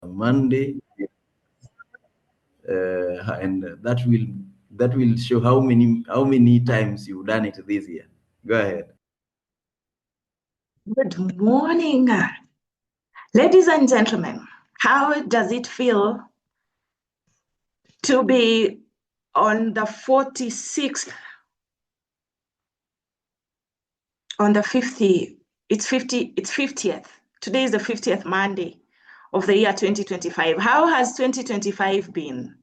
Monday, and that will show how many times you've done it this year. Go ahead. Good morning, ladies and gentlemen. How does it feel to be on the 46th, on the 50? It's 50th. Today is the 50th Monday of the year 2025. How has 2025 been?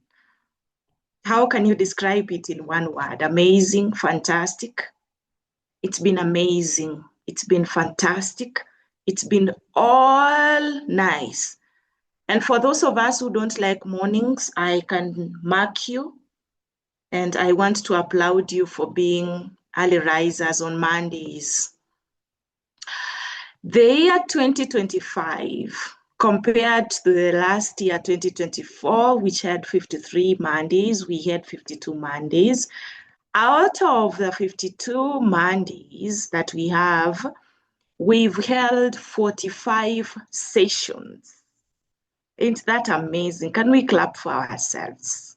How can you describe it in one word? Amazing, fantastic. It's been amazing. It's been fantastic. It's been all nice. And for those of us who don't like mornings, I can mark you. And I want to applaud you for being early risers on Mondays. The year 2025, compared to the last year, 2024, which had 53 Mondays, we had 52 Mondays. Out of the 52 Mondays that we have, we've held 45 sessions. Isn't that amazing? Can we clap for ourselves?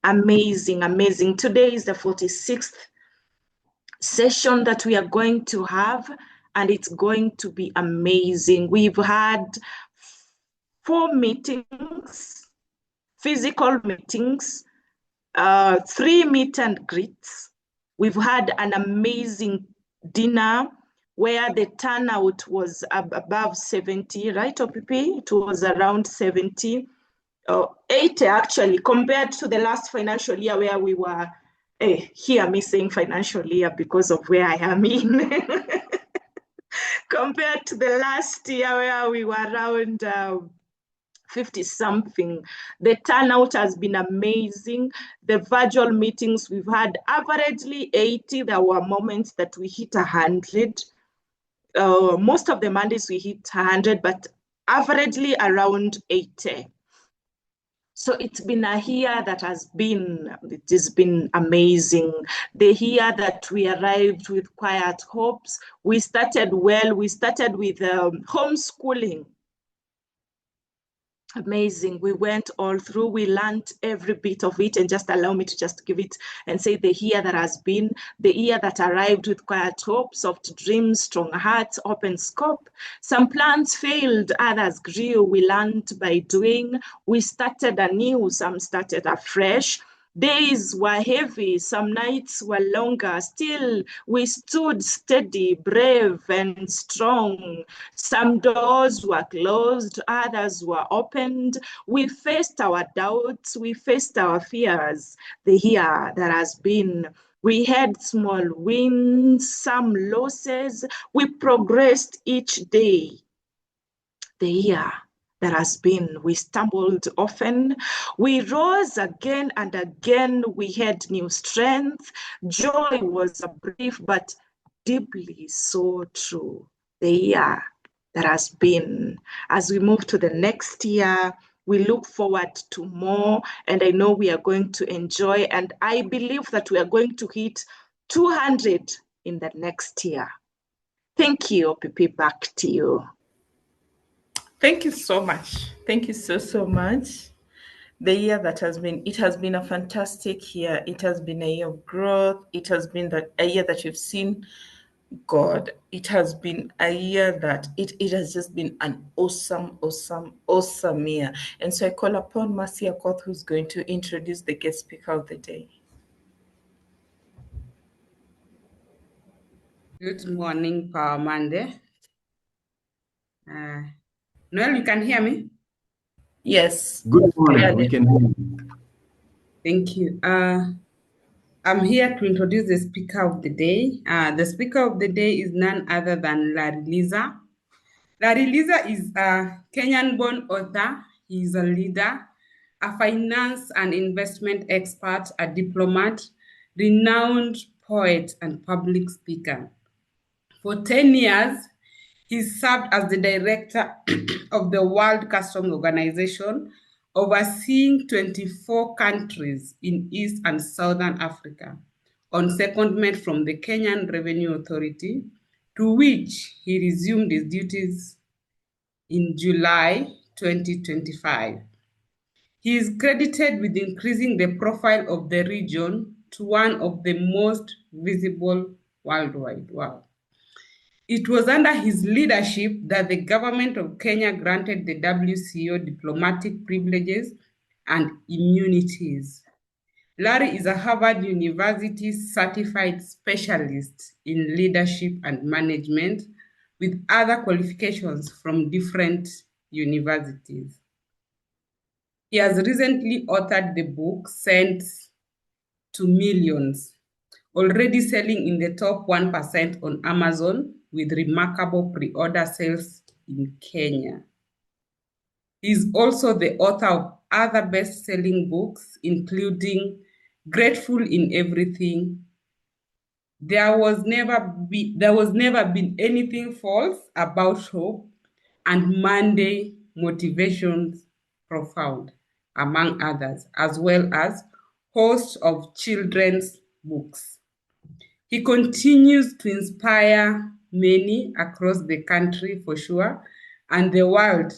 Amazing, amazing. Today is the 46th session that we are going to have, and it's going to be amazing. We've had 4 meetings, physical meetings, 3 meet and greets. We've had an amazing dinner where the turnout was above 70, right, OPP? It was around 70, 80 actually, compared to the last financial year where we were, hear me saying financial year because of where I am in. Compared to the last year where we were around 50 something. The turnout has been amazing. The virtual meetings we've had averagely 80. There were moments that we hit 100. Most of the Mondays we hit 100, but averagely around 80. So it's been a year that has been amazing. The year that we arrived with quiet hopes. We started well. We started with homeschooling. Amazing. We went all through. We learned every bit of it, and just allow me to just give it and say the year that has been, the year that arrived with quiet hope, soft dreams, strong hearts, open scope. Some plans failed, others grew. We learned by doing. We started anew, some started afresh. Days were heavy, some nights were longer. Still, we stood steady, brave, and strong. Some doors were closed, others were opened. We faced our doubts, we faced our fears. The year that has been, we had small wins, some losses. We progressed each day. The year that has been, we stumbled often. We rose again and again. We had new strength. Joy was brief, but deeply so true. The year that has been. As we move to the next year, we look forward to more, and I know we are going to enjoy, and I believe that we are going to hit 200 in the next year. Thank you, OPP, back to you. Thank you so much. Thank you so much. The year that has been, it has been a fantastic year. It has been a year of growth. It has been a year that you've seen God. It has been a year that it has just been an awesome year. And so I call upon Mercy Akoth, who's going to introduce the guest speaker of the day. Good morning, Power Monday. Noel, you can hear me? Yes. Good morning. We can hear you. Thank you. I'm here to introduce the speaker of the day. The speaker of the day is none other than Liza. Liza is a Kenyan-born author. He is a leader, a finance and investment expert, a diplomat, renowned poet, and public speaker. For 10 years, he served as the director of the World Customs Organization, overseeing 24 countries in East and Southern Africa, on secondment from the Kenyan Revenue Authority, to which he resumed his duties in July 2025. He is credited with increasing the profile of the region to one of the most visible worldwide. Wow. It was under his leadership that the government of Kenya granted the WCO diplomatic privileges and immunities. Larry is a Harvard University certified specialist in leadership and management with other qualifications from different universities. He has recently authored the book Sent to Millions, already selling in the top 1% on Amazon with remarkable pre-order sales in Kenya. He is also the author of other best-selling books, including Grateful in Everything, There was never been anything false about hope, and Monday Motivations Profound, among others, as well as host of children's books. He continues to inspire many across the country for sure, and the world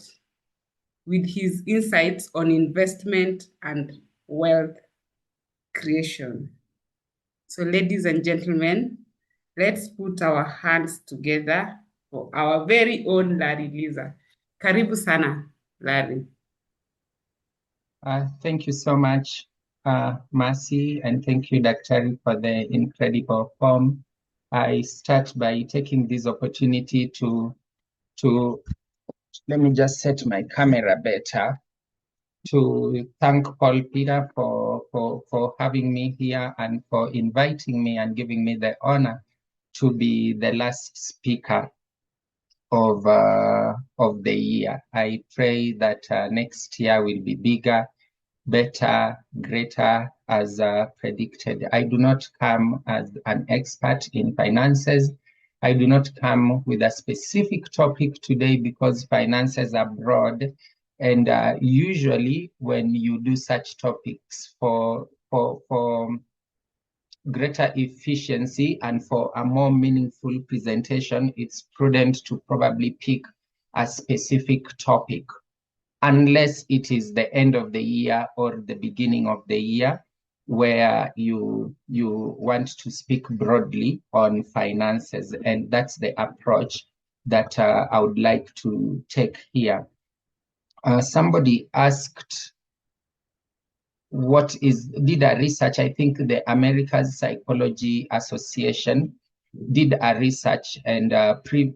with his insights on investment and wealth creation. So, ladies and gentlemen, let's put our hands together for our very own Larry Liza. Karibu sana, Larry. Thank you so much, Mercy, and thank you, Dr. for the incredible form. I start by taking this opportunity to let me just set my camera better, to thank Paul Peter for having me here and for inviting me and giving me the honor to be the last speaker of the year. I pray that next year will be bigger, better, greater, as predicted. I do not come as an expert in finances. I do not come with a specific topic today because finances are broad. And usually when you do such topics for greater efficiency and for a more meaningful presentation, it's prudent to probably pick a specific topic, unless it is the end of the year or the beginning of the year, where you want to speak broadly on finances. And that's the approach that I would like to take here. Somebody asked, did a research. I think the America's Psychology Association did a research, and other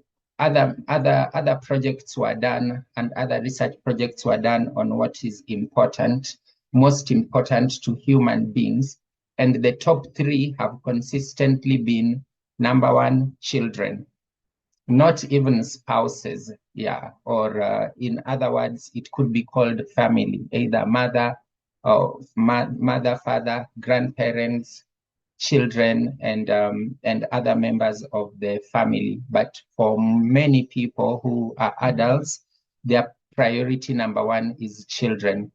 projects were done, and other research projects were done on what is important, most important to human beings. And the top three have consistently been: number one, children, not even spouses, or in other words, it could be called family, either mother, father, grandparents, children, and other members of the family. But for many people who are adults, their priority number one is children.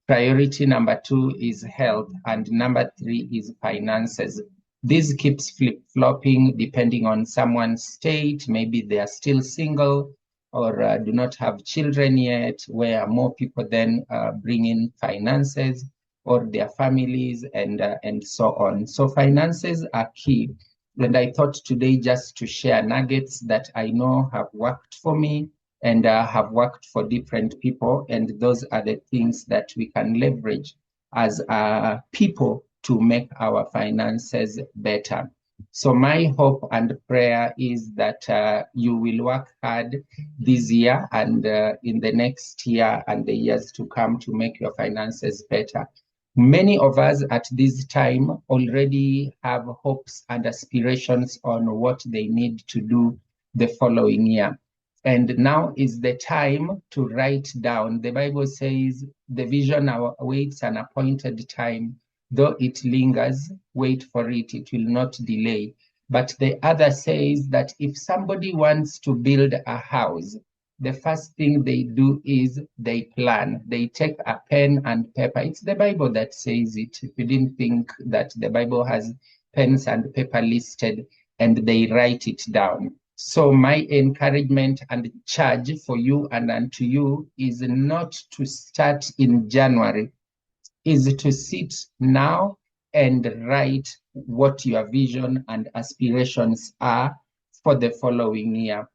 Priority number two is health, and number three is finances. This keeps flip-flopping depending on someone's state. Maybe they are still single or do not have children yet, where more people then bring in finances or their families and so on. So finances are key. And I thought today just to share nuggets that I know have worked for me and have worked for different people. And those are the things that we can leverage as people to make our finances better. So my hope and prayer is that you will work hard this year and in the next year and the years to come to make your finances better. Many of us at this time already have hopes and aspirations on what they need to do the following year. And now is the time to write down. The Bible says the vision awaits an appointed time. Though it lingers, wait for it, it will not delay. But the other says that if somebody wants to build a house, the first thing they do is they plan. They take a pen and paper. It's the Bible that says it. If you didn't think that the Bible has pens and paper listed, and they write it down. So my encouragement and charge for you and unto you is not to start in January, is to sit now and write what your vision and aspirations are for the following year.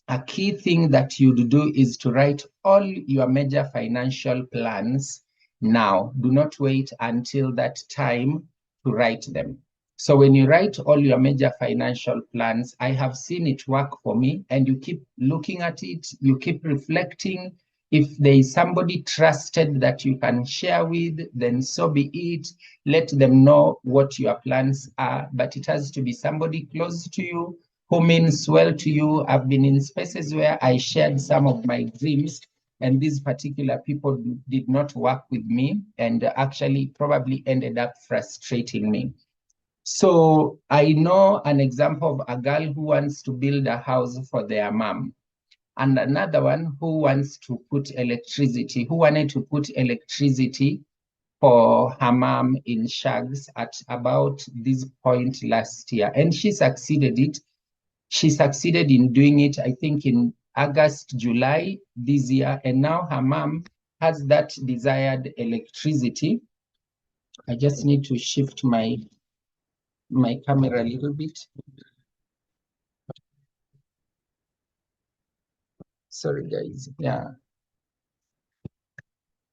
A key thing that you'd do is to write all your major financial plans now. Do not wait until that time to write them. So when you write all your major financial plans, I have seen it work for me, and you keep looking at it, you keep reflecting. If there is somebody trusted that you can share with, then so be it. Let them know what your plans are, but it has to be somebody close to you who means well to you. I've been in spaces where I shared some of my dreams, and these particular people did not work with me and actually probably ended up frustrating me. So I know an example of a girl who wants to build a house for their mom, and another one who wants to put electricity, who wanted to put electricity for her mom in Shags at about this point last year. And she succeeded it. She succeeded in doing it, I think, in August, July this year. And now her mom has that desired electricity. I just need to shift my camera a little bit. Sorry, guys. Yeah.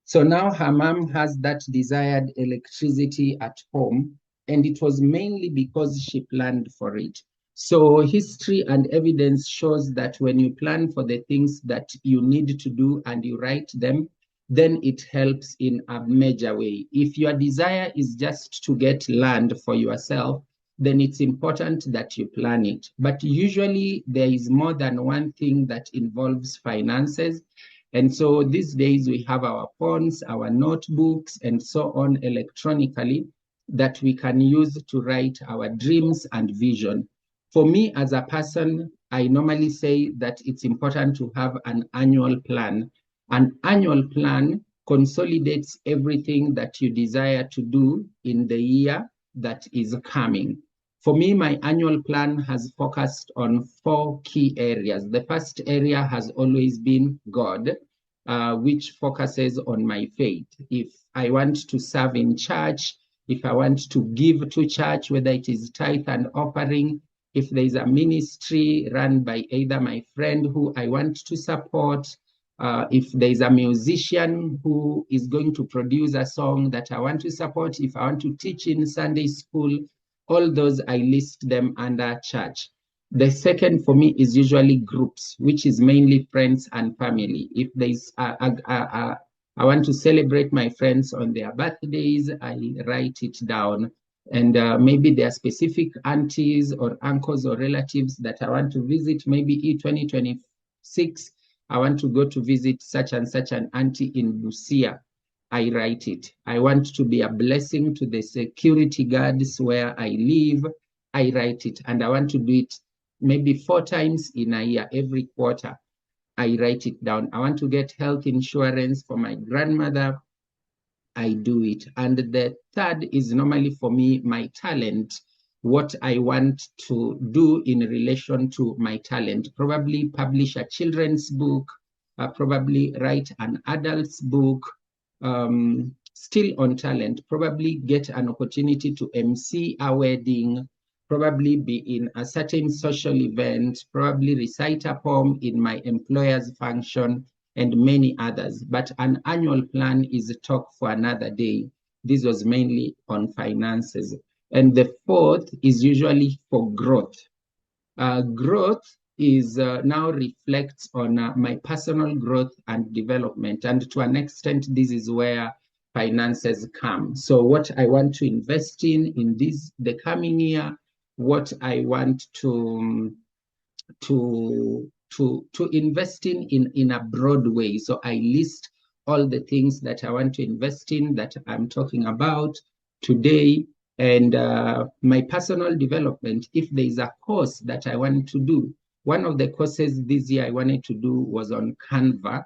So now her mom has that desired electricity at home, and it was mainly because she planned for it. So history and evidence shows that when you plan for the things that you need to do and you write them, then it helps in a major way. If your desire is just to get land for yourself, then it's important that you plan it. But usually there is more than one thing that involves finances. And so these days we have our phones, our notebooks, and so on electronically that we can use to write our dreams and vision. For me as a person, I normally say that it's important to have an annual plan. An annual plan consolidates everything that you desire to do in the year that is coming. For me, my annual plan has focused on 4 key areas. The first area has always been God, which focuses on my faith. If I want to serve in church, if I want to give to church, whether it is tithe and offering, if there is a ministry run by either my friend who I want to support, if there is a musician who is going to produce a song that I want to support, if I want to teach in Sunday school, all those I list them under church. The second for me is usually groups, which is mainly friends and family. If there's I want to celebrate my friends on their birthdays, I write it down. And maybe there are specific aunties or uncles or relatives that I want to visit. Maybe in 2026, I want to go to visit such and such an auntie in Lucia. I write it. I want to be a blessing to the security guards where I live. I write it. And I want to do it maybe 4 times in a year, every quarter. I write it down. I want to get health insurance for my grandmother. I do it. And the third is normally for me, my talent, what I want to do in relation to my talent. Probably publish a children's book, probably write an adult's book, still on talent, probably get an opportunity to MC a wedding, probably be in a certain social event, probably recite a poem in my employer's function, and many others. But an annual plan is a talk for another day. This was mainly on finances. And the fourth is usually for growth. Growth is now reflects on my personal growth and development. And to an extent, this is where finances come. So what I want to invest in the coming year, what I want to invest in a broad way. So I list all the things that I want to invest in that I'm talking about today. And my personal development, if there is a course that I want to do, one of the courses this year I wanted to do was on Canva,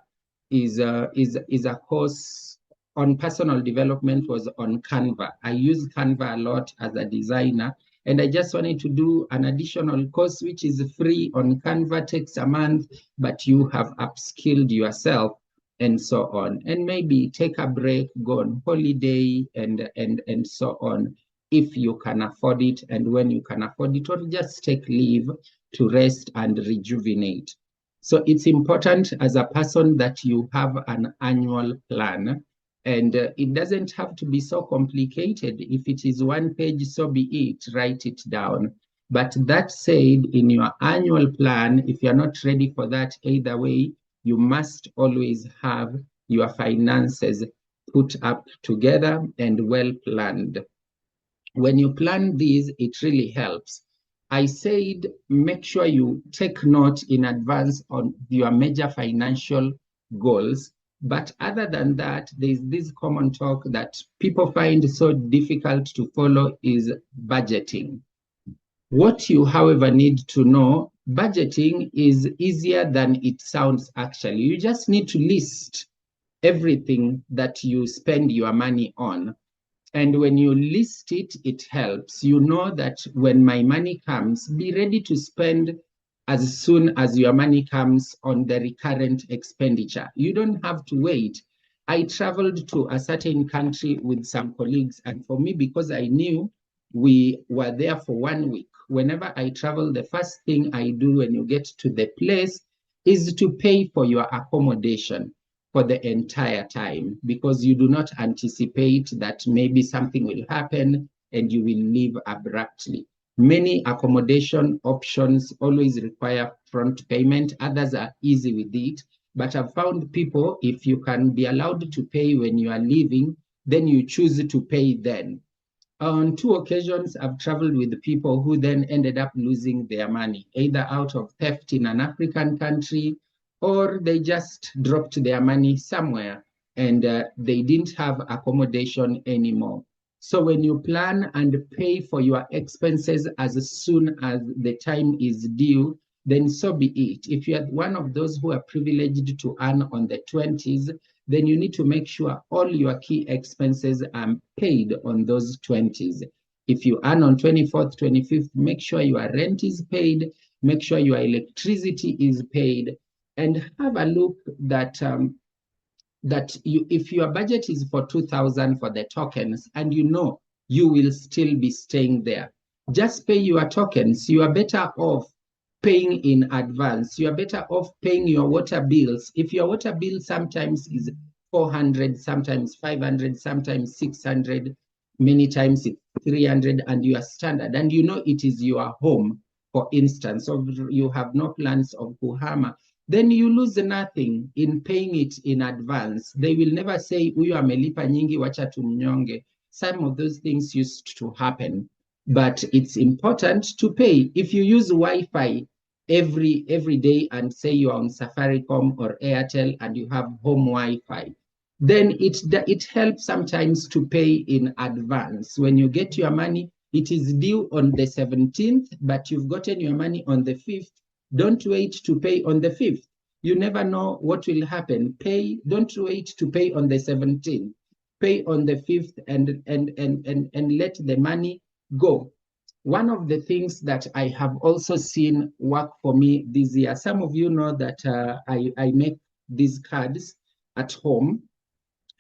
is a course on personal development, was on Canva. I use Canva a lot as a designer, and I just wanted to do an additional course, which is free on Canva, takes a month, but you have upskilled yourself and so on. And maybe take a break, go on holiday and so on, if you can afford it and when you can afford it, or just take leave to rest and rejuvenate. So it's important as a person that you have an annual plan, and it doesn't have to be so complicated. If it is one page, so be it, write it down. But that said, in your annual plan, if you're not ready for that either way, you must always have your finances put up together and well planned. When you plan these, it really helps. I said, make sure you take note in advance on your major financial goals. But other than that, there's this common talk that people find so difficult to follow is budgeting. What you, however, need to know, budgeting is easier than it sounds actually. You just need to list everything that you spend your money on. And when you list it, it helps. You know that when my money comes, be ready to spend as soon as your money comes on the recurrent expenditure. You don't have to wait. I traveled to a certain country with some colleagues, and for me, because I knew we were there for 1 week, whenever I travel, the first thing I do when you get to the place is to pay for your accommodation for the entire time, because you do not anticipate that maybe something will happen and you will leave abruptly. Many accommodation options always require front payment. Others are easy with it. But I've found people, if you can be allowed to pay when you are leaving, then you choose to pay then. On 2 occasions, I've traveled with people who then ended up losing their money, either out of theft in an African country, or they just dropped their money somewhere and they didn't have accommodation anymore. So when you plan and pay for your expenses as soon as the time is due, then so be it. If you are one of those who are privileged to earn on the 20s, then you need to make sure all your key expenses are paid on those 20s. If you earn on 24th, 25th, make sure your rent is paid, make sure your electricity is paid, and have a look that if your budget is for 2,000 for the tokens and you know you will still be staying there, just pay your tokens. You are better off paying in advance. You are better off paying your water bills. If your water bill sometimes is 400, sometimes 500, sometimes 600, many times it's 300, and you are standard, and you know it is your home, for instance, or you have no plans of kuhama, then you lose nothing in paying it in advance. They will never say, "Uyu amelipa nyingi, wacha tumnyonge." Some of those things used to happen, but it's important to pay. If you use Wi-Fi every day and say you're on Safaricom or Airtel and you have home Wi-Fi, then it helps sometimes to pay in advance. When you get your money, it is due on the 17th, but you've gotten your money on the 5th. Don't wait to pay on the 5th. You never know what will happen. Pay, don't wait to pay on the 17th. Pay on the 5th and let the money go. One of the things that I have also seen work for me this year, some of you know that I make these cards at home.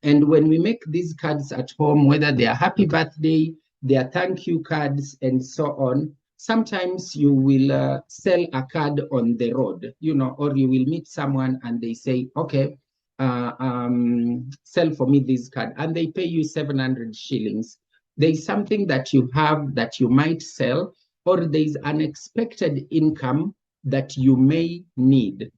And when we make these cards at home, whether they are happy birthday, they are thank you cards, and so on, sometimes you will sell a card on the road, or you will meet someone and they say, okay, sell for me this card, and they pay you 700 shillings. There's something that you have that you might sell, or there's unexpected income that you may need.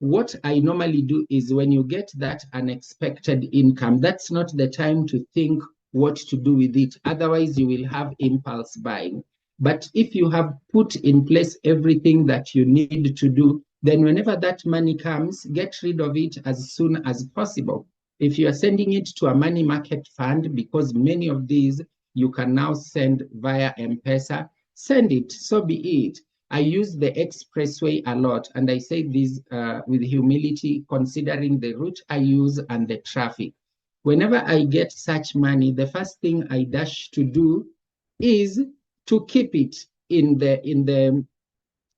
What I normally do is when you get that unexpected income, that's not the time to think what to do with it. Otherwise, you will have impulse buying. But if you have put in place everything that you need to do, then whenever that money comes, get rid of it as soon as possible. If you are sending it to a money market fund, because many of these you can now send via M-Pesa, send it, so be it. I use the expressway a lot, and I say this with humility, considering the route I use and the traffic. Whenever I get such money, the first thing I dash to do is to keep it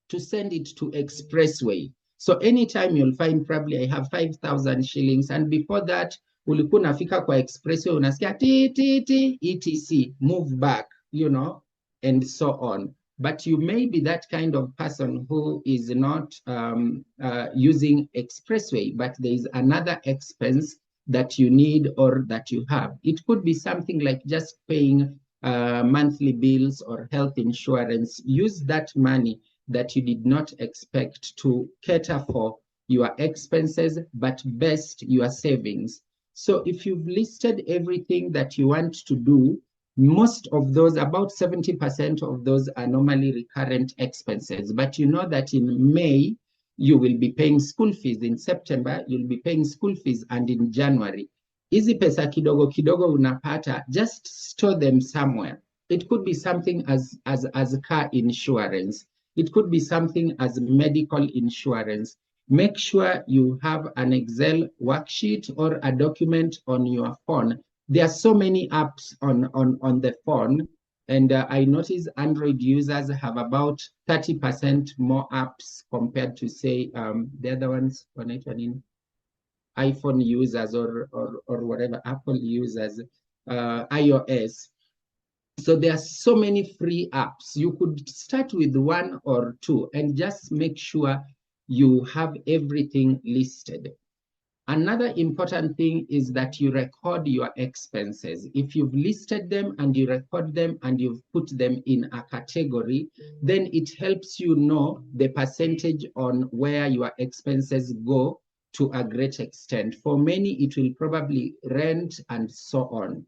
to send it to expressway. So anytime you'll find probably I have 5,000 shillings, and before that ulikuwa unafika kwa expressway unasikia ti ti ti etc, move back, and so on. But you may be that kind of person who is not using expressway, but there is another expense that you need or that you have. It could be something like just paying monthly bills or health insurance. Use that money that you did not expect to cater for your expenses, but best your savings. So if you've listed everything that you want to do, most of those, about 70% of those are normally recurrent expenses. But you know that in May, you will be paying school fees. In September, you'll be paying school fees. And in January, hizi pesa kidogo kidogo unapata, just store them somewhere. It could be something as car insurance. It could be something as medical insurance. Make sure you have an Excel worksheet or a document on your phone. There are so many apps on the phone, and I notice Android users have about 30% more apps compared to, say, the other ones on iPhone users or whatever, Apple users, iOS. So there are so many free apps. You could start with one or two and just make sure you have everything listed. Another important thing is that you record your expenses. If you've listed them and you record them and you've put them in a category, then it helps you know the percentage on where your expenses go to a great extent. For many, it will probably rent and so on.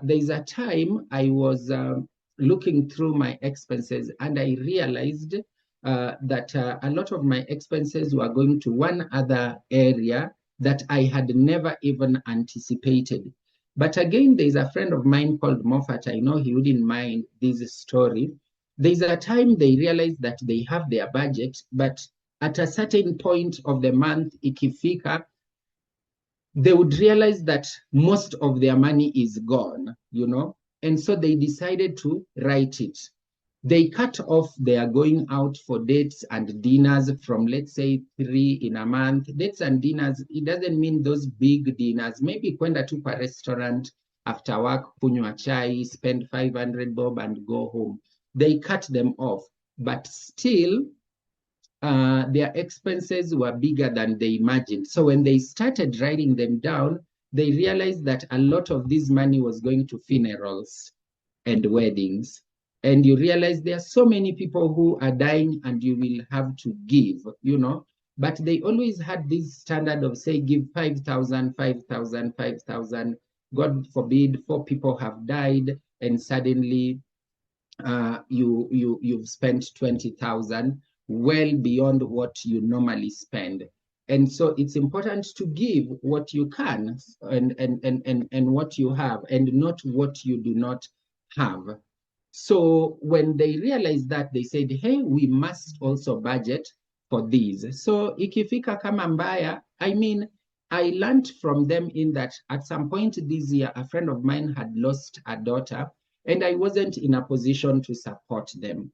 There's a time I was looking through my expenses and I realized that a lot of my expenses were going to one other area that I had never even anticipated. But again, there's a friend of mine called Moffat. I know he wouldn't mind this story. There's a time they realized that they have their budget, but at a certain point of the month, ikifika, they would realize that most of their money is gone, and so they decided to write it. They cut off their going out for dates and dinners from, let's say, 3 in a month. Dates and dinners, it doesn't mean those big dinners. Maybe kwenda to a restaurant after work, kunywa chai, spend 500 bob and go home. They cut them off, but still, their expenses were bigger than they imagined. So when they started writing them down, they realized that a lot of this money was going to funerals and weddings. And you realize there are so many people who are dying and you will have to give, but they always had this standard of, say, give 5,000, 5,000, 5,000. God forbid, 4 people have died and suddenly you've spent 20,000, well beyond what you normally spend. And so it's important to give what you can and what you have and not what you do not have. So when they realized that, they said, hey, we must also budget for these. So ikifika kama mbaya, I learned from them in that at some point this year, a friend of mine had lost a daughter and I wasn't in a position to support them.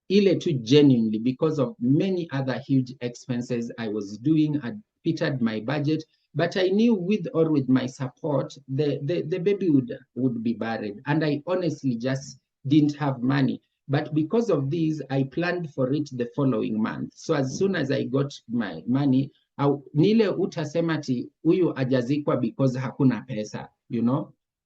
Ile tu genuinely, because of many other huge expenses I was doing, I pitted my budget, but I knew with or with my support, the baby would be buried. And I honestly just didn't have money. But because of this, I planned for it the following month. So as soon as I got my money, nile utasema ti huyu ajazikwa because hakuna pesa,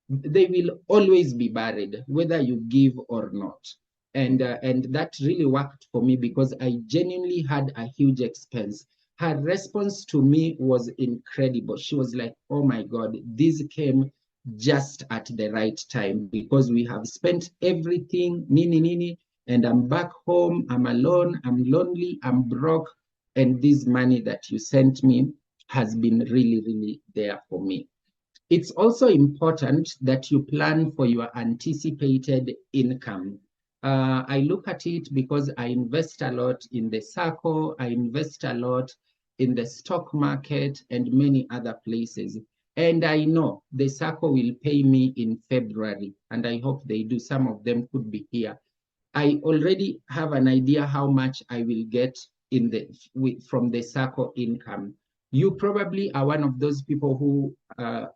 they will always be buried, whether you give or not. And that really worked for me because I genuinely had a huge expense. Her response to me was incredible. She was like, oh my God, this came just at the right time because we have spent everything, nini, and I'm back home, I'm alone, I'm lonely, I'm broke, and this money that you sent me has been really, really there for me. It's also important that you plan for your anticipated income. I look at it because I invest a lot in the circle, I invest a lot in the stock market and many other places. And I know the SACCO will pay me in February, and I hope they do. Some of them could be here. I already have an idea how much I will get from the SACCO income. You probably are one of those people who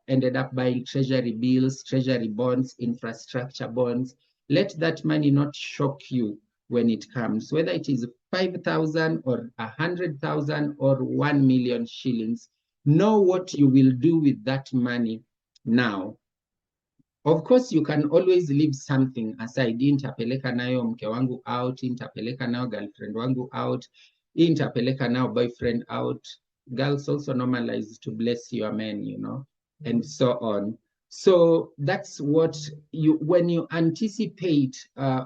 ended up buying treasury bills, treasury bonds, infrastructure bonds. Let that money not shock you when it comes, whether it is 5,000 or 100,000 or 1 million shillings. Know what you will do with that money now. Of course, you can always leave something aside. Nitapeleka nayo mke wangu out, nitapeleka nayo girlfriend wangu out, nitapeleka nayo boyfriend out. Girls also normalize to bless your men, you know, and so on. So that's what when you anticipate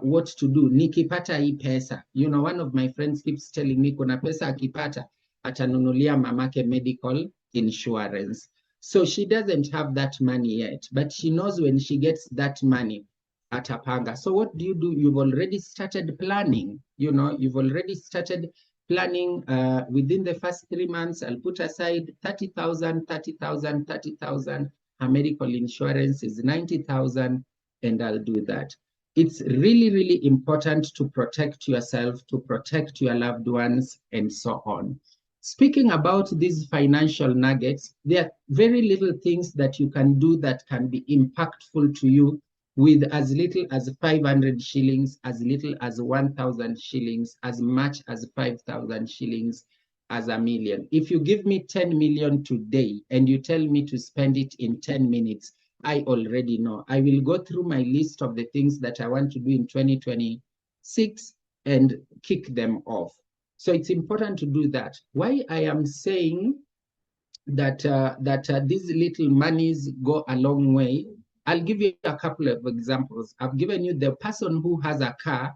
what to do. Nikipata hii pesa, you know, one of my friends keeps telling me, kuna pesa akipata, atanunulia mamake medical insurance. So she doesn't have that money yet, but she knows when she gets that money, atapanga. So what do? You've already started planning. You know, you've already started planning within the first 3 months. I'll put aside 30,000, 30,000, 30,000. Her medical insurance is 90,000, and I'll do that. It's really, really important to protect yourself, to protect your loved ones, and so on. Speaking about these financial nuggets, there are very little things that you can do that can be impactful to you with as little as 500 shillings, as little as 1,000 shillings, as much as 5,000 shillings, as a million. If you give me 10 million today and you tell me to spend it in 10 minutes, I already know. I will go through my list of the things that I want to do in 2026 and kick them off. So it's important to do that. Why I am saying that these little monies go a long way, I'll give you a couple of examples. I've given you the person who has a car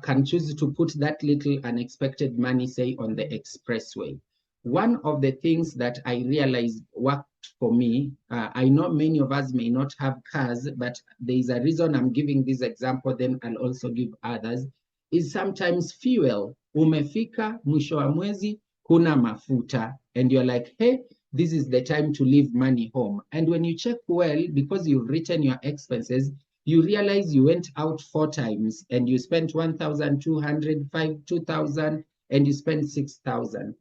can choose to put that little unexpected money, say, on the expressway. One of the things that I realized worked for me, I know many of us may not have cars, but there is a reason I'm giving this example, then I'll also give others, is sometimes fuel. Umefika mwisho wa mwezi, huna mafuta, and you're like, hey, this is the time to leave money home. And when you check well, because you've written your expenses, you realize you went out 4 times and you spent 1,200, 2,000, and you spent 6,000.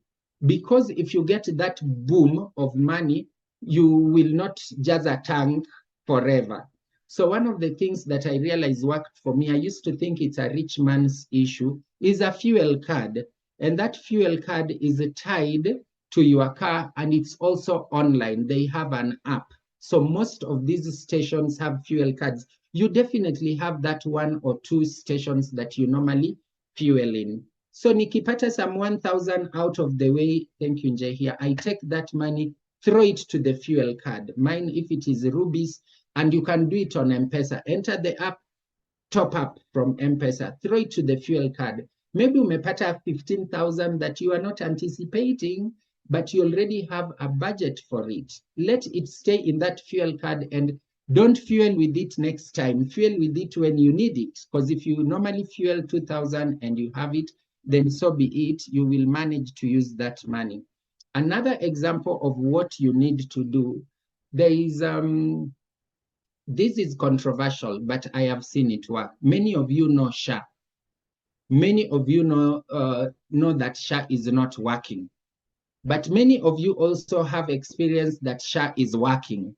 Because if you get that boom of money, you will not jazz a tank forever. So one of the things that I realized worked for me, I used to think it's a rich man's issue, is a fuel card. And that fuel card is tied to your car, and it's also online. They have an app. So most of these stations have fuel cards. You definitely have that 1 or 2 stations that you normally fuel in. So nikipata some 1,000 out of the way, thank you, Nje here, I take that money, throw it to the fuel card. Mine, if it is rubies, and you can do it on M-Pesa. Enter the app, top up from M-Pesa, throw it to the fuel card. Maybe umepata 15,000 that you are not anticipating, but you already have a budget for it. Let it stay in that fuel card and don't fuel with it next time. Fuel with it when you need it. Because if you normally fuel 2,000 and you have it, then so be it. You will manage to use that money. Another example of what you need to do, there is this is controversial, but I have seen it work. Many of you know SHA. Many of you know that SHA is not working. But many of you also have experienced that SHA is working.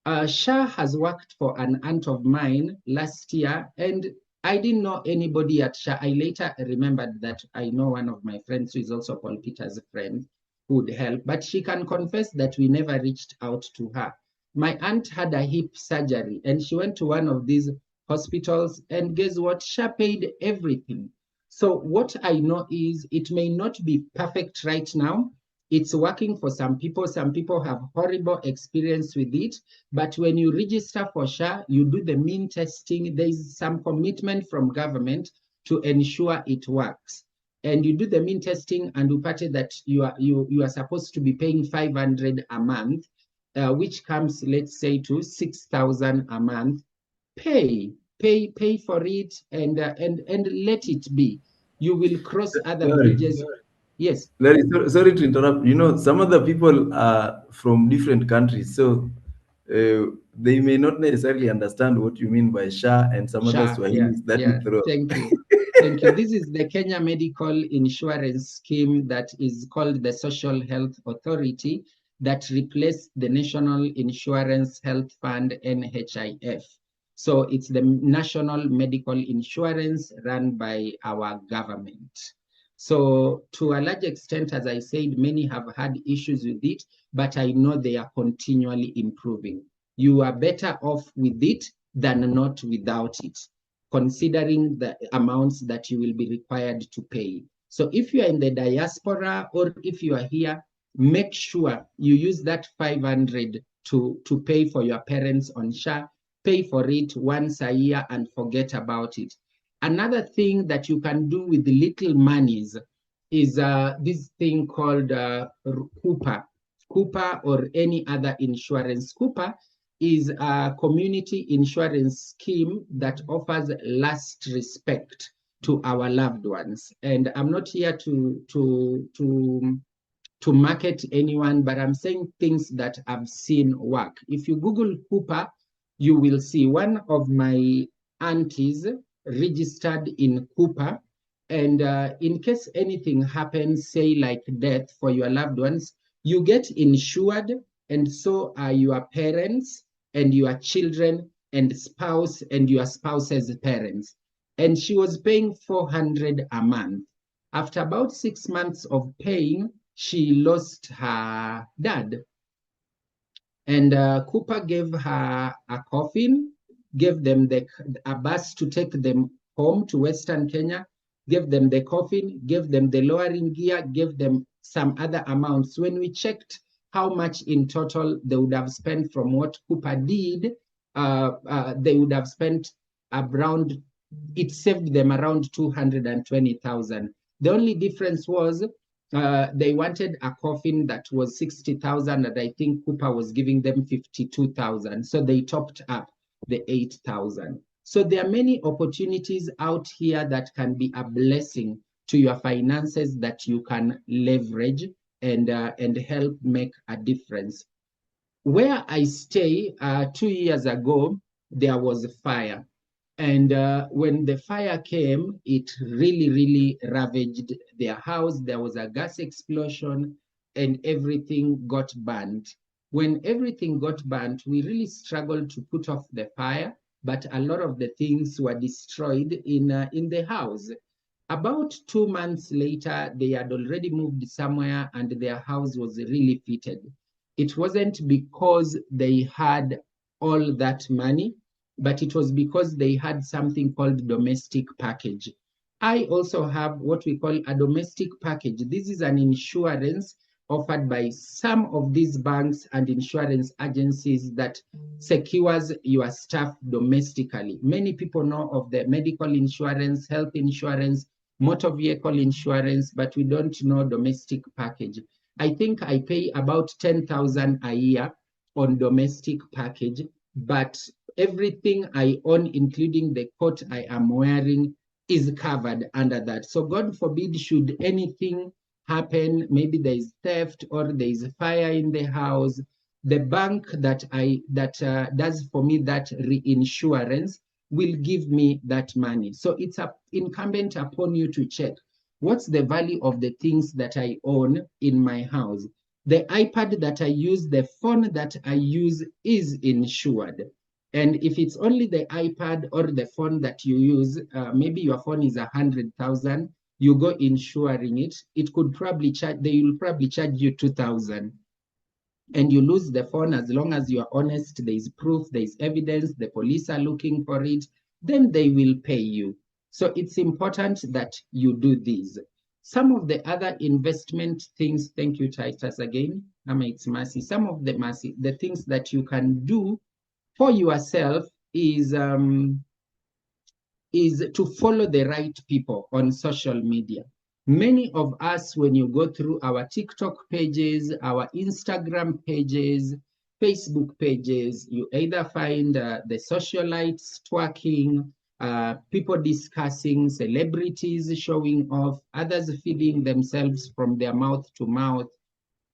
SHA has worked for an aunt of mine last year, and I didn't know anybody at SHA. I later remembered that I know one of my friends who is also Paul Peter's friend who would help, but she can confess that we never reached out to her. My aunt had a hip surgery and she went to one of these hospitals, and guess what? SHA paid everything. So what I know is it may not be perfect right now. It's working for some people. Some people have horrible experience with it. But when you register for SHA, you do the mean testing. There is some commitment from government to ensure it works. And you do the mean testing, and you party that you are supposed to be paying 500 a month, which comes, let's say, to 6,000 a month. Pay for it, and let it be. You will cross other bridges. Yes. Larry, sorry to interrupt. You know, some of the people are from different countries, so they may not necessarily understand what you mean by SHA and some other Sure. Yeah. Swahilis that Yeah. you throw. Thank you. Thank you. This is the Kenya Medical Insurance Scheme that is called the Social Health Authority that replaced the National Insurance Health Fund, NHIF. So it's the national medical insurance run by our government. So to a large extent, as I said, many have had issues with it, but I know they are continually improving. You are better off with it than not without it, considering the amounts that you will be required to pay. So if you are in the diaspora or if you are here, make sure you use that 500 to pay for your parents on SHA, pay for it once a year and forget about it. Another thing that you can do with the little monies is this thing called Cooper or any other insurance. Cooper is a community insurance scheme that offers last respect to our loved ones. And I'm not here to market anyone, but I'm saying things that I've seen work. If you Google Cooper, you will see one of my aunties registered in Cooper. And in case anything happens, say like death for your loved ones, you get insured, and so are your parents and your children and spouse and your spouse's parents. And she was paying 400 a month. After about 6 months of paying, she lost her dad. And Cooper gave her a coffin, gave them a bus to take them home to Western Kenya, gave them the coffin, gave them the lowering gear, gave them some other amounts. When we checked how much in total they would have spent from what Cooper did, they would have spent around, it saved them around 220,000. The only difference was they wanted a coffin that was 60,000, and I think Cooper was giving them 52,000. So they topped up the 8,000. So there are many opportunities out here that can be a blessing to your finances that you can leverage and help make a difference. Where I stay, 2 years ago, there was a fire. And when the fire came, it really, really ravaged their house. There was a gas explosion and everything got burnt. When everything got burnt, we really struggled to put off the fire, but a lot of the things were destroyed in the house. About 2 months later, they had already moved somewhere and their house was really fitted. It wasn't because they had all that money, but it was because they had something called domestic package. I also have what we call a domestic package. This is an insurance offered by some of these banks and insurance agencies that secures your stuff domestically. Many people know of the medical insurance, health insurance, motor vehicle insurance, but we don't know domestic package. I think I pay about 10,000 a year on domestic package, but everything I own, including the coat I am wearing, is covered under that. So God forbid, should anything happen, maybe there is theft or there is fire in the house, the bank that does for me that reinsurance will give me that money. So it's incumbent upon you to check what's the value of the things that I own in my house. The iPad that I use, the phone that I use is insured. And if it's only the iPad or the phone that you use, maybe your phone is 100,000, you go insuring it, it could probably charge, they will probably charge you 2,000. And you lose the phone. As long as you are honest, there is proof, there is evidence, the police are looking for it, then they will pay you. So it's important that you do this. Some of the other investment things, thank you, Titus, again. It's Mercy. Some of the things that you can do for yourself is to follow the right people on social media. Many of us, when you go through our TikTok pages, our Instagram pages, Facebook pages, you either find the socialites twerking, people discussing, celebrities showing off, others feeding themselves from their mouth to mouth.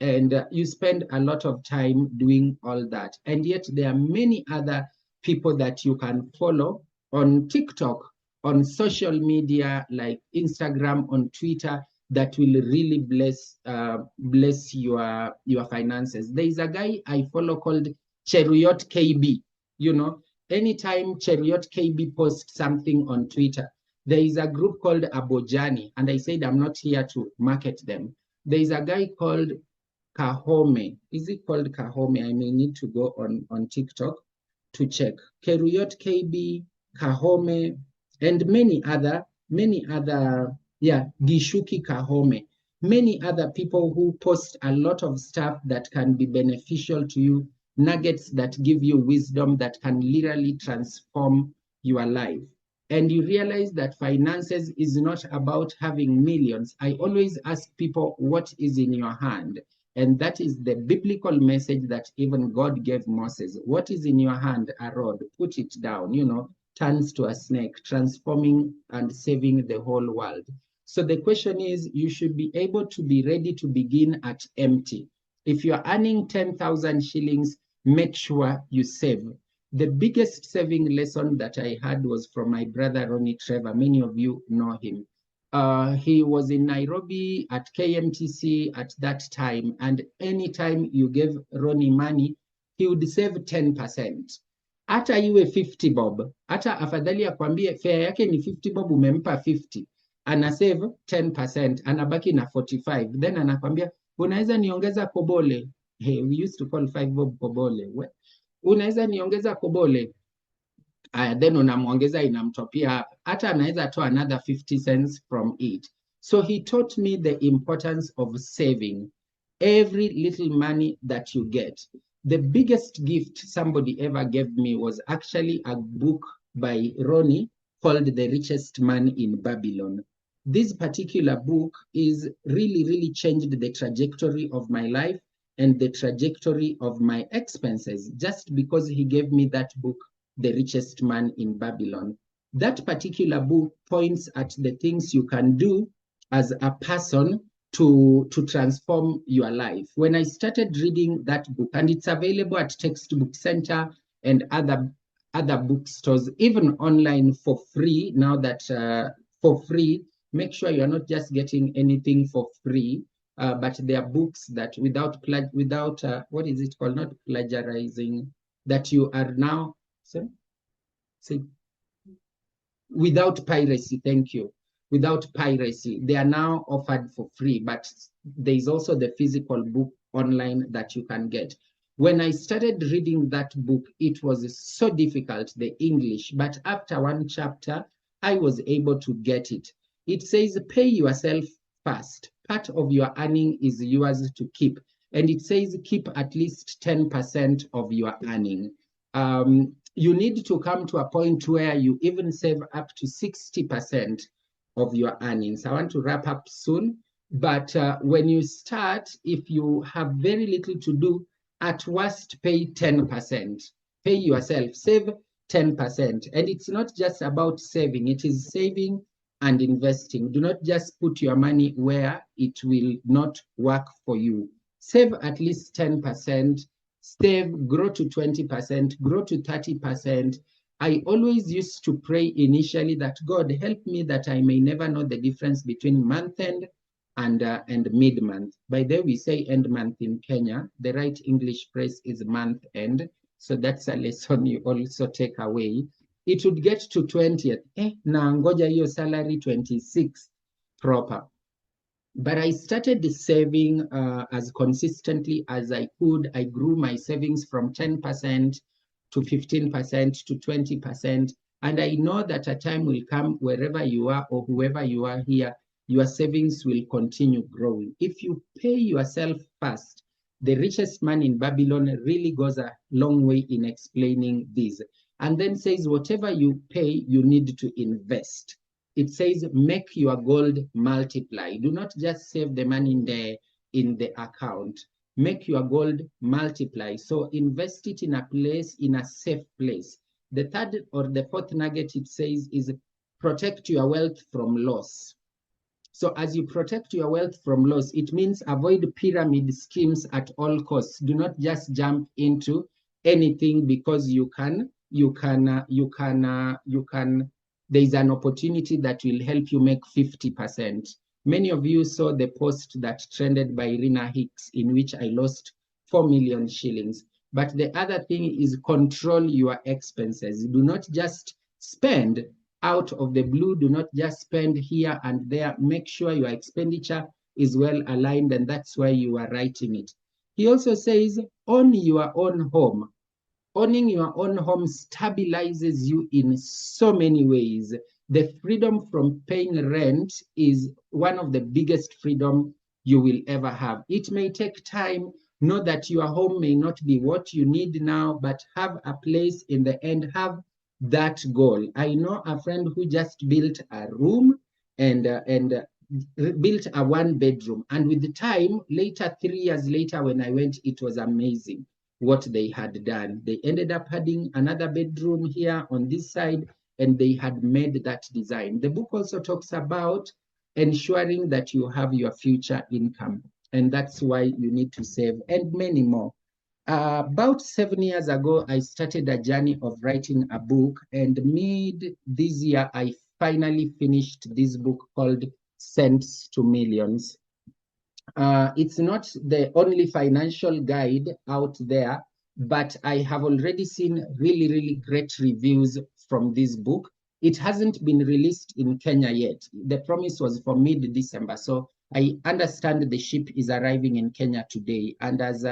And you spend a lot of time doing all that. And yet there are many other people that you can follow on TikTok, on social media like Instagram, on Twitter, that will really bless your finances. There is a guy I follow called Cheruyot KB. You know, anytime Cheruyot KB posts something on Twitter, there is a group called Abojani, and I said I'm not here to market them. There is a guy called Kahome. Is it called Kahome? I may need to go on TikTok to check. Cheruyot KB, Kahome, and many other, yeah, Gishuki Kahome, many other people who post a lot of stuff that can be beneficial to you, nuggets that give you wisdom that can literally transform your life. And you realize that finances is not about having millions. I always ask people, what is in your hand? And that is the biblical message that even God gave Moses. What is in your hand? A rod. Put it down, you know, turns to a snake, transforming and saving the whole world. So the question is, you should be able to be ready to begin at empty. If you're earning 10,000 shillings, make sure you save. The biggest saving lesson that I had was from my brother, Ronnie Trevor. Many of you know him. He was in Nairobi at KMTC at that time. And anytime you gave Ronnie money, he would save 10%. Hata iwe 50 bob, hata afadhali akwambie fare yake ni 50 bob, umempa 50. Ana save 10%, anabaki na 45. Then anakwambia, unaweza niongeza kobole. Hey, we used to call 5 bob kobole. Unaweza niongeza kobole. Then unamwongeza inamtopia, hata anaweza toa another 50 cents from it. So he taught me the importance of saving every little money that you get. The biggest gift somebody ever gave me was actually a book by Ronnie called The Richest Man in Babylon. This particular book is really changed the trajectory of my life and the trajectory of my expenses, just because he gave me that book, The Richest Man in Babylon. That particular book points at the things you can do as a person to transform your life. When I started reading that book, and it's available at Textbook Center and other bookstores, even online for free, now that for free, make sure you're not just getting anything for free, but there are books that without what is it called? Not plagiarizing, that you are now, without piracy, thank you. Without piracy, they are now offered for free, but there is also the physical book online that you can get. When I started reading that book, it was so difficult, the English, but after one chapter, I was able to get it. It says, pay yourself first. Part of your earning is yours to keep. And it says, keep at least 10% of your earning. You need to come to a point where you even save up to 60% of your earnings. I want to wrap up soon, but when you start, if you have very little to do, at worst pay 10%. Pay yourself, save 10%. And it's not just about saving, it is saving and investing. Do not just put your money where it will not work for you. Save at least 10%, save, grow to 20%, grow to 30%. I always used to pray initially that God help me that I may never know the difference between month end and mid-month. By the way, we say end month in Kenya. The right English phrase is month end. So that's a lesson you also take away. It would get to 20th. Na ngoja hiyo salary 26 proper. But I started saving as consistently as I could. I grew my savings from 10% to 15% to 20%. And I know that a time will come wherever you are or whoever you are here, your savings will continue growing. If you pay yourself first, The Richest Man in Babylon really goes a long way in explaining this. And then says, whatever you pay, you need to invest. It says, make your gold multiply. Do not just save the money in the account. Make your gold multiply. So invest it in a place, in a safe place. The third or the fourth nugget it says is protect your wealth from loss. So as you protect your wealth from loss, it means avoid pyramid schemes at all costs. Do not just jump into anything because there's an opportunity that will help you make 50%. Many of you saw the post that trended by Irina Hicks in which I lost 4 million shillings. But the other thing is control your expenses. Do not just spend out of the blue. Do not just spend here and there. Make sure your expenditure is well aligned, and that's why you are writing it. He also says, own your own home. Owning your own home stabilizes you in so many ways. The freedom from paying rent is one of the biggest freedom you will ever have. It may take time. Know that your home may not be what you need now, but have a place in the end. Have that goal. I know a friend who just built a room and built a 1-bedroom. And with the time, later, 3 years later, when I went, it was amazing what they had done. They ended up adding another bedroom here on this side, and they had made that design. The book also talks about ensuring that you have your future income, and that's why you need to save, and many more. About 7 years ago, I started a journey of writing a book, and mid this year, I finally finished this book called Cents to Millions. It's not the only financial guide out there, but I have already seen really, really great reviews from this book. It hasn't been released in Kenya yet. The promise was for mid-December. So I understand the ship is arriving in Kenya today. And as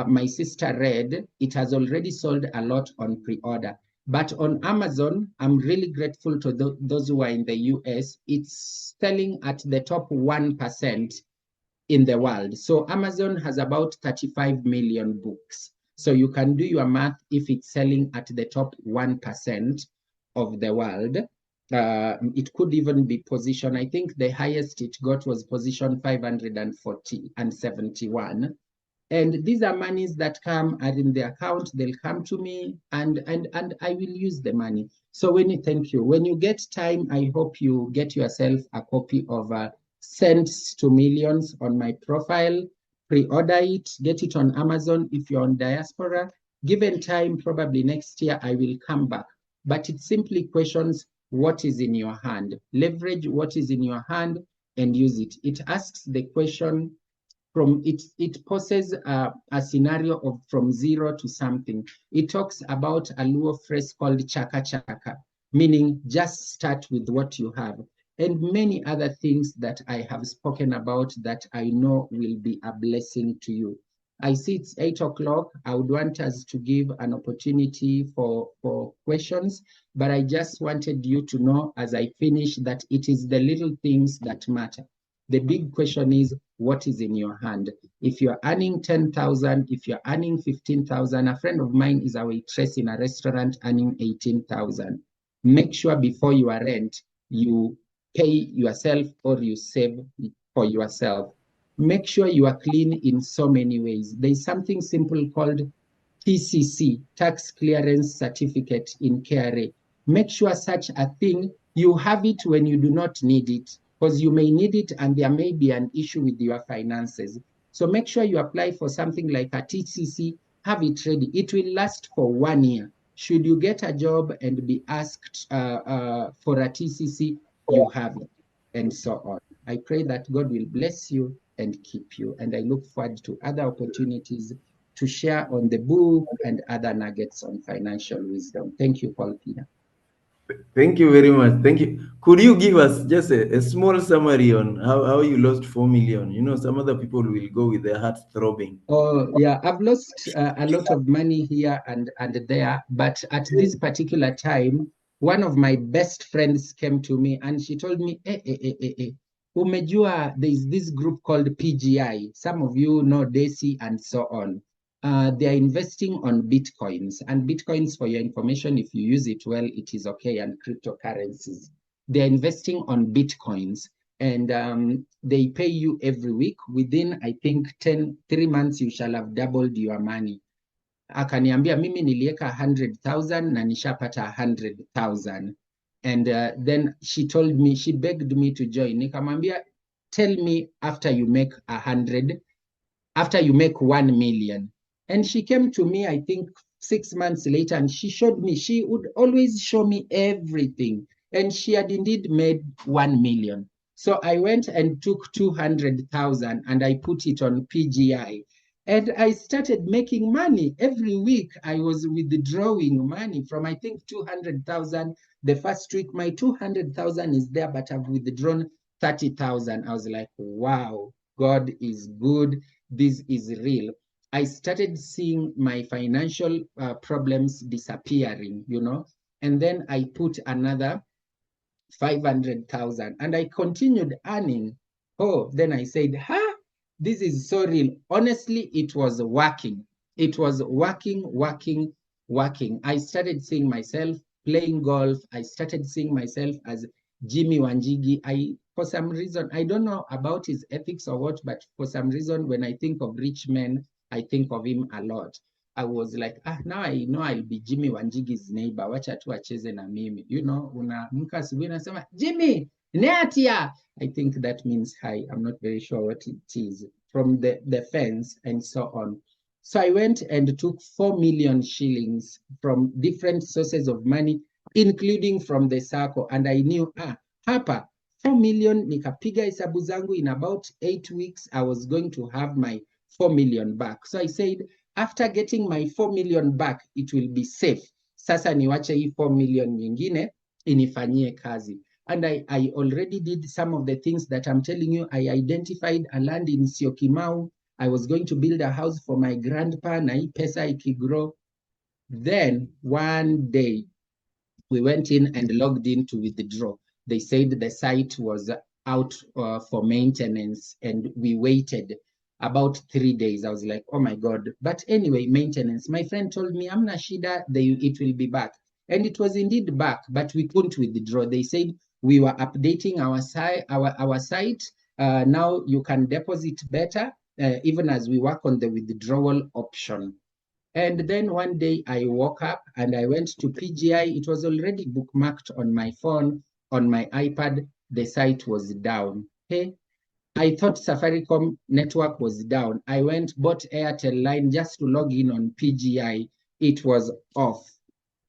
my sister read, it has already sold a lot on pre-order. But on Amazon, I'm really grateful to those who are in the US. It's selling at the top 1% in the world. So Amazon has about 35 million books. So you can do your math if it's selling at the top 1% of the world. It could even be position. I think the highest it got was position 540 and 71. And these are monies that are in the account. They'll come to me, and I will use the money. So thank you. When you get time, I hope you get yourself a copy of Cents to Millions on my profile. Pre-order it, get it on Amazon if you're on diaspora. Given time, probably next year, I will come back. But it simply questions what is in your hand. Leverage what is in your hand and use it. It asks the question it poses a scenario of from 0 to something. It talks about a Luo phrase called chaka chaka, meaning just start with what you have, and many other things that I have spoken about that I know will be a blessing to you. I see it's 8 o'clock. I would want us to give an opportunity for questions, but I just wanted you to know as I finish that it is the little things that matter. The big question is, what is in your hand? If you're earning 10,000, if you're earning 15,000, a friend of mine is a waitress in a restaurant earning 18,000. Make sure before you rent, you pay yourself or you save for yourself. Make sure you are clean in so many ways. There's something simple called TCC, Tax Clearance Certificate in KRA. Make sure such a thing, you have it when you do not need it, because you may need it and there may be an issue with your finances. So make sure you apply for something like a TCC, have it ready. It will last for 1 year. Should you get a job and be asked for a TCC, you have it, and so on. I pray that God will bless you and keep you. And I look forward to other opportunities to share on the book and other nuggets on financial wisdom. Thank you, Paul Peter. Thank you very much. Thank you. Could you give us just a small summary on how you lost 4 million? You know, some other people will go with their hearts throbbing. Oh, yeah, I've lost a lot of money here and there, but at this particular time, one of my best friends came to me and she told me, umejua, there's this group called PGI. Some of you know Desi and so on. They are investing on Bitcoins, and Bitcoins, for your information, if you use it well, it is okay, and cryptocurrencies. They're investing on Bitcoins, and they pay you every week. Within, I think, 3 months, you shall have doubled your money. akaniambia mimi nilieka 100,000 na nishapata 100,000. And then she told me, she begged me to join. Nikamwambia, tell me after you make 100, after you make 1 million. And she came to me, I think 6 months later, and she showed me, she would always show me everything. And she had indeed made 1 million. So I went and took 200,000 and I put it on PGI. And I started making money. Every week I was withdrawing money from, I think, 200,000. The first week, my 200,000 is there, but I've withdrawn 30,000. I was like, wow, God is good. This is real. I started seeing my financial problems disappearing, you know, and then I put another 500,000 and I continued earning. Oh, then I said, this is so real. Honestly, it was working. It was working. I started seeing myself playing golf. I started seeing myself as Jimmy Wanjigi. For some reason, I don't know about his ethics or what, but for some reason, when I think of rich men, I think of him a lot. I was like, now I know I'll be Jimmy Wanjigi's neighbor. Wacha tu acheze na mimi. You know, unaamka asubuhi unasema, Jimmy, neatia. I think that means hi. I'm not very sure what it is. From the fence and so on. So I went and took 4 million shillings from different sources of money, including from the circle. And I knew, hapa, 4 million, nikapiga hesabu zangu, in about 8 weeks, I was going to have my 4 million back. So I said, after getting my 4 million back, it will be safe. Sasa niwache hii 4 million nyingine inifanyie kazi. And I already did some of the things that I'm telling you. I identified a land in Syokimau. I was going to build a house for my grandpa, na hii pesa ikigrow. Then one day, we went in and logged in to withdraw. They said the site was out for maintenance, and we waited about 3 days. I was like, oh my God. But anyway, maintenance. My friend told me, amna shida, it will be back. And it was indeed back, but we couldn't withdraw. They said we were updating our site. Now you can deposit better, even as we work on the withdrawal option. And then one day I woke up and I went to PGI. It was already bookmarked on my phone, on my iPad. The site was down. Hey, I thought Safaricom network was down. I went, bought Airtel line just to log in on PGI. It was off.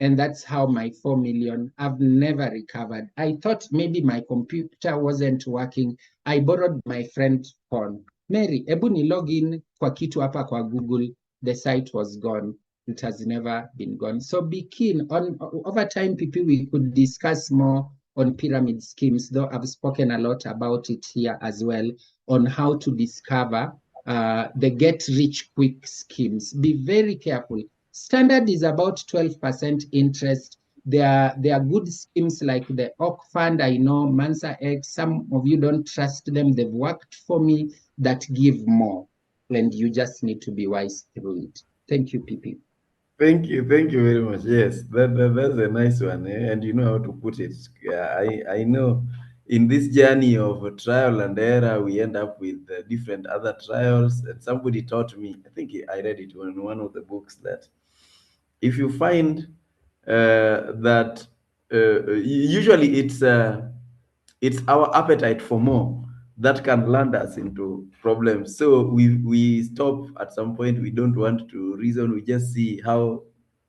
And that's how my 4 million, I've never recovered. I thought maybe my computer wasn't working. I borrowed my friend's phone. Mary, ebu ni log in kwa kitu hapa kwa Google. The site was gone. It has never been gone. So be keen on, over time, people, we could discuss more on pyramid schemes, though I've spoken a lot about it here as well, on how to discover the get rich quick schemes. Be very careful. Standard is about 12% interest. There are good schemes like the Oak Fund, I know, Mansa X. Some of you don't trust them. They've worked for me, that give more. And you just need to be wise through it. Thank you, PP. Thank you very much. Yes, that's a nice one, and you know how to put it. Yeah, I know in this journey of trial and error, we end up with different other trials. And somebody taught me, I think I read it in one of the books, that if you find that usually it's our appetite for more that can land us into problems. So we stop at some point. We don't want to reason. We just see how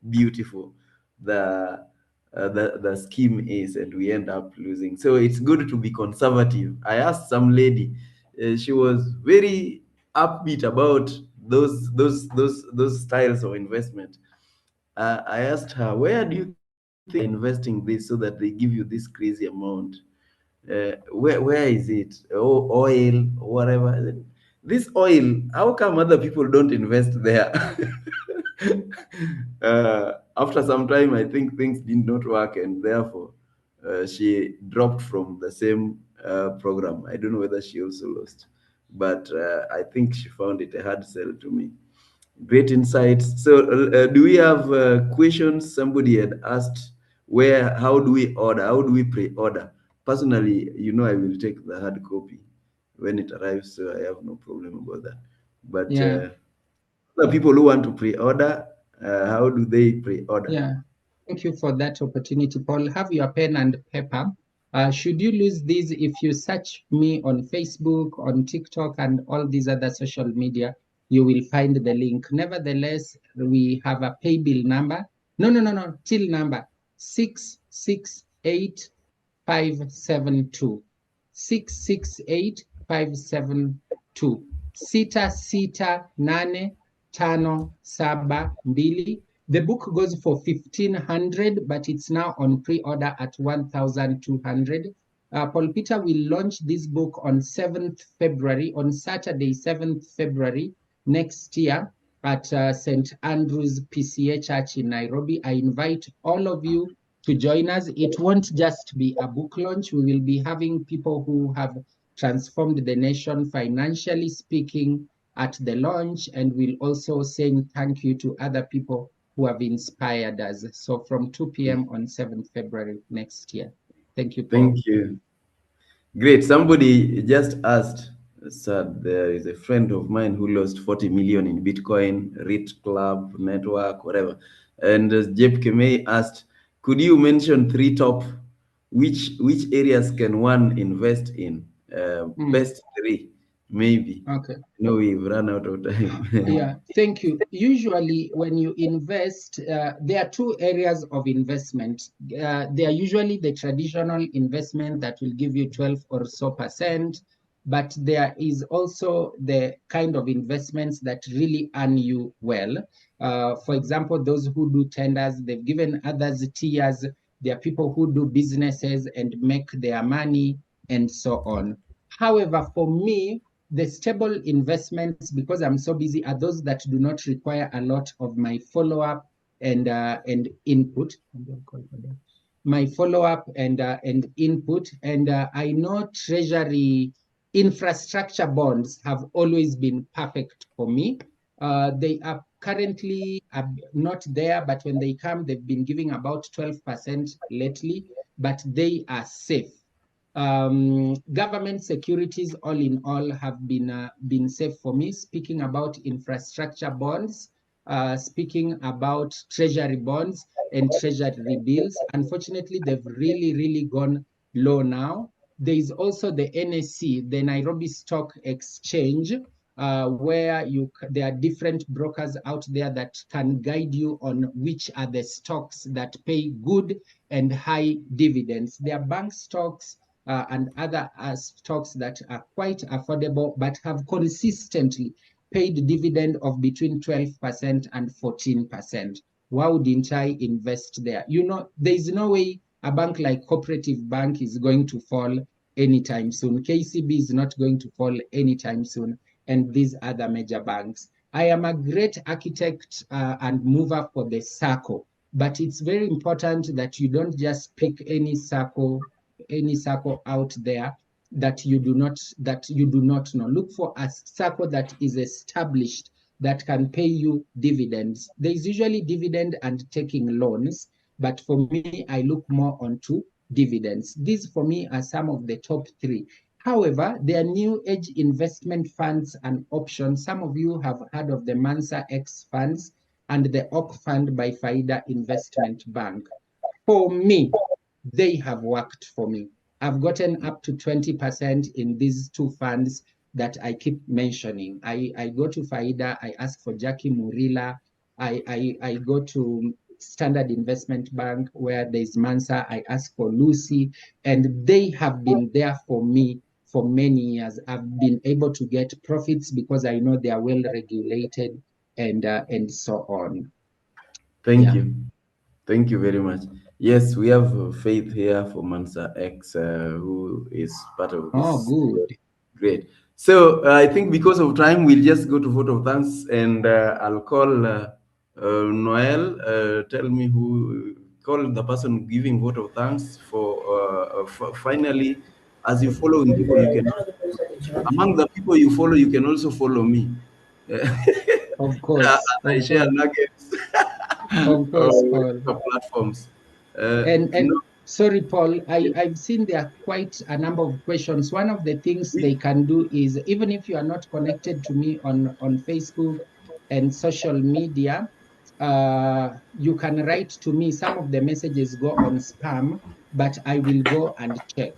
beautiful the scheme is, and we end up losing. So it's good to be conservative. I asked some lady, she was very upbeat about those styles of investment. I asked her, where do you think investing this so that they give you this crazy amount? Where is it? Oh, oil, whatever. This oil, how come other people don't invest there? After some time, I think things did not work, and therefore she dropped from the same program. I don't know whether she also lost, but I think she found it a hard sell to me. Great insights. So, do we have questions? Somebody had asked, how do we order? How do we pre-order? Personally, you know, I will take the hard copy when it arrives, so I have no problem about that. But Yeah. the people who want to pre-order, How do they pre-order? Yeah, thank you for that opportunity, Paul. Have your pen and paper. Should you lose these, if you search me on Facebook, on TikTok, and all these other social media, you will find the link. Nevertheless, we have a pay bill number. No, till number 668572. 668572. Sita sita nane tano saba mbili. The book goes for 1,500, but it's now on pre-order at 1,200. Paul Peter will launch this book on 7th February, on Saturday, 7th February next year at St. Andrew's PCA Church in Nairobi. I invite all of you to join us. It won't just be a book launch. We will be having people who have transformed the nation financially speaking at the launch, and we'll also saying thank you to other people who have inspired us. So from 2 p.m. on 7th February next year. Thank you, Paul. Thank you. Great. Somebody just asked, said there is a friend of mine who lost 40 million in Bitcoin, REIT club, network, whatever. And Jeb Kemei asked, could you mention three top, which areas can one invest in? Best three, maybe. Okay. No, we've run out of time. Yeah, thank you. Usually when you invest, there are two areas of investment. They are usually the traditional investment that will give you 12 or so percent, but there is also the kind of investments that really earn you well. For example, those who do tenders, they've given others tiers. There are people who do businesses and make their money and so on. However, for me, the stable investments, because I'm so busy, are those that do not require a lot of my follow-up and input. My follow-up and input. And I know Treasury infrastructure bonds have always been perfect for me. They are currently not there, but when they come, they've been giving about 12% lately, but they are safe. Government securities, all in all, have been safe for me. Speaking about infrastructure bonds, speaking about treasury bonds and treasury bills, unfortunately, they've really gone low now. There is also the NSE, the Nairobi Stock Exchange, where there are different brokers out there that can guide you on which are the stocks that pay good and high dividends. There are bank stocks, and other stocks that are quite affordable but have consistently paid dividend of between 12% and 14%. Why wouldn't I invest there? You know, there is no way a bank like Cooperative Bank is going to fall anytime soon. KCB is not going to fall anytime soon, and these other major banks. I am a great architect and mover for the circle, but it's very important that you don't just pick any circle out there that you do not know. Look for a circle that is established, that can pay you dividends. There is usually dividend and taking loans, but for me, I look more onto dividends. These for me are some of the top three. However, there are new age investment funds and options. Some of you have heard of the Mansa X funds and the OC fund by Faida Investment Bank. For me, they have worked for me. I've gotten up to 20% in these two funds that I keep mentioning. I go to Faida, I ask for Jackie Murila. I go to Standard Investment Bank where there's Mansa, I ask for Lucy, and they have been there for me for many years. I've been able to get profits because I know they are well regulated and so on. Thank you. Thank you very much. Yes, we have Faith here for Mansa X, who is part of this. Oh, good. Great. So I think because of time, we'll just go to vote of thanks, and I'll call Noel. Tell me call the person giving vote of thanks for finally, as you follow in people, you can, among the people you follow, you can also follow me. Of course. I share nuggets Of course, Paul. platforms. And sorry, Paul, I've seen there are quite a number of questions. One of the things they can do is, even if you are not connected to me on Facebook and social media, you can write to me. Some of the messages go on spam, but I will go and check.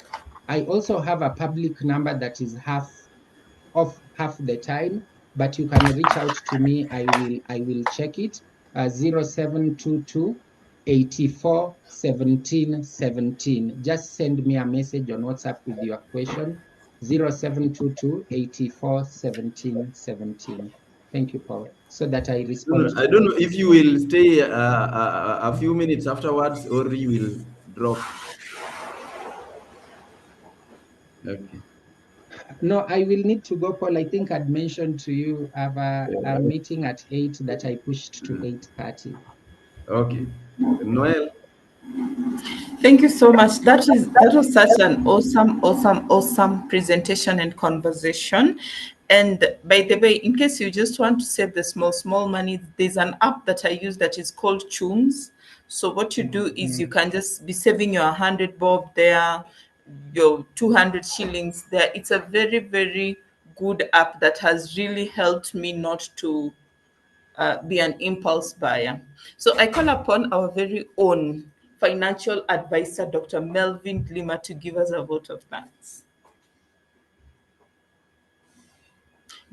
I also have a public number that is off half the time, but you can reach out to me. I will check it. 0722 84 17 17. Just send me a message on WhatsApp with your question. 0722 84 17 17. Thank you, Paul, so that I respond to I don't know if you will stay a few minutes afterwards or you will drop. Okay. No, I will need to go, Paul. I think I'd mentioned to you I have a meeting at 8 that I pushed to 8:30. Okay. Noel. Thank you so much. That was such an awesome presentation and conversation. And by the way, in case you just want to save the small money, there's an app that I use that is called Tunes. So what you do is you can just be saving your 100 bob there, your 200 shillings there. It's a very good app that has really helped me not to be an impulse buyer. So I call upon our very own financial advisor, Dr. Melvin Lima, to give us a vote of thanks.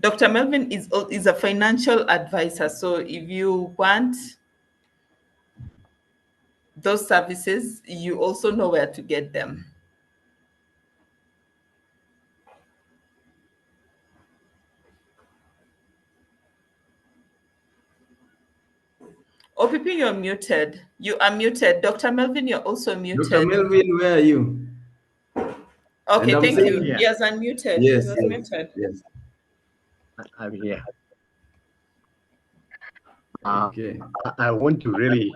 Dr. Melvin is a financial advisor. So if you want those services, you also know where to get them. OPP, you're muted. You are muted. Dr. Melvin, you're also muted. Dr. Melvin, where are you? Okay, thank you. Here. He has unmuted. Yes, He was muted. yes. I'm here. Okay. I want to really,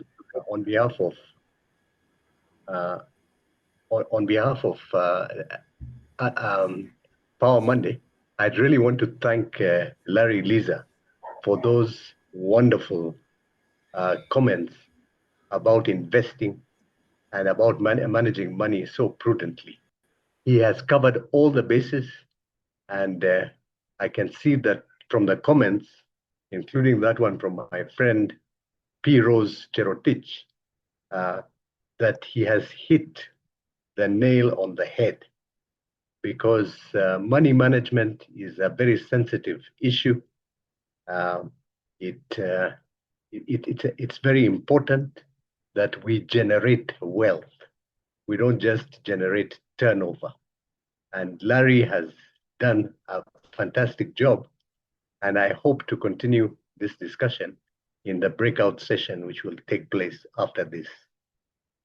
on behalf of Power Monday, I'd really want to thank Larry, Liza, for those wonderful comments about investing and about managing money so prudently. He has covered all the bases, and I can see that from the comments, including that one from my friend P. Rose Cherotich, that he has hit the nail on the head, because money management is a very sensitive issue. It's very important that we generate wealth. We don't just generate turnover. And Larry has done a fantastic job. And I hope to continue this discussion in the breakout session, which will take place after this.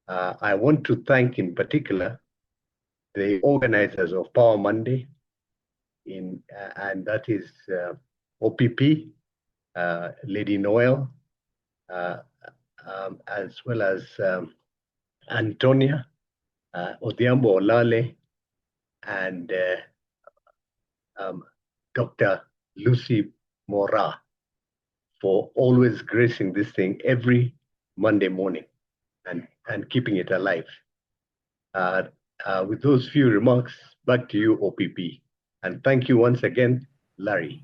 I want to thank in particular the organizers of Power Monday, and that is OPP, Lady Noel, as well as Antonia, Odhiambo Olale, and Dr. Lucy Mora, for always gracing this thing every Monday morning and keeping it alive. With those few remarks, back to you, OPP. And thank you once again, Larry.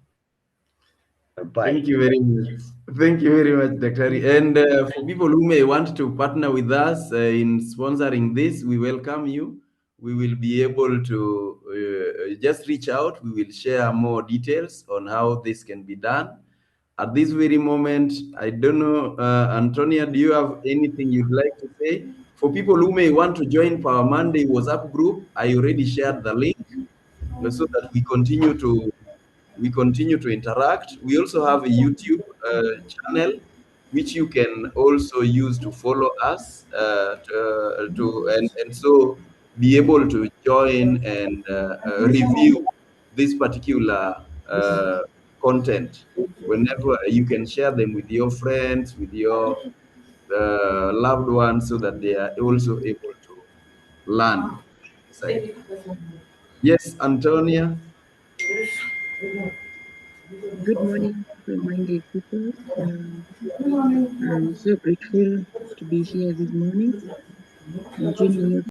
Bye. Thank you very much. Thank you very much, Dr. Ari. And for people who may want to partner with us in sponsoring this, we welcome you. We will be able to just reach out. We will share more details on how this can be done. At this very moment, I don't know, Antonia, do you have anything you'd like to say? For people who may want to join Power Monday WhatsApp group, I already shared the link so that we continue to interact. We also have a YouTube channel which you can also use to follow us and so be able to join and review this particular content. Whenever you can share them with your friends, with your loved ones, so that they are also able to learn. Yes, Antonia. Good morning, Monday people. I'm so grateful to be here this morning and joining you